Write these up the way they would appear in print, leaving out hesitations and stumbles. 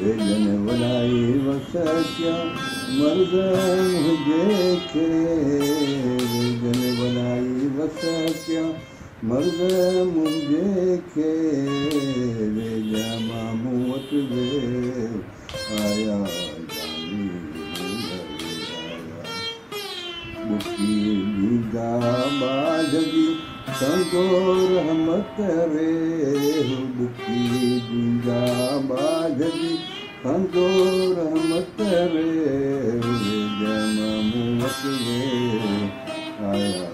वेजन वलाई वसक्या मर्द मुझे के वेजन वलाई वसक्या मर्द मुझे के वेजा मामूत वे आया जानी आया बुकी दीदा बाजगी संतो रहमत रे बुकी दीदा बाजगी संतो रहमत रे जमामुत रे आया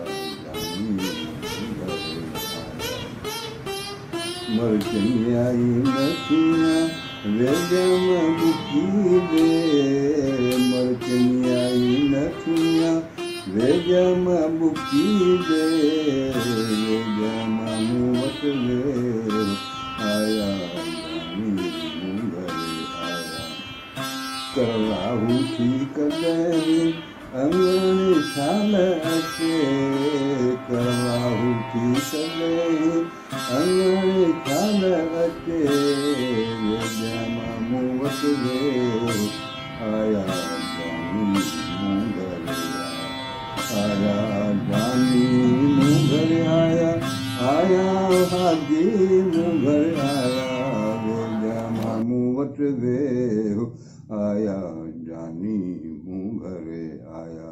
जानी मरचनियाई नथिया वे जमा बुकी दे मरचनियाई नथिया वे जमा बुकी दे जमा मुवत वे आया जानी आया करवाहू ठीक गए अंगन छाल अचे करवाहू ठीक गए अंगन छाल अचे जमा मुवत वे आया जानी आया जानी मुंगर आया हाजी मुंगर आया मामूवत वे आया जानी मुंगर आया।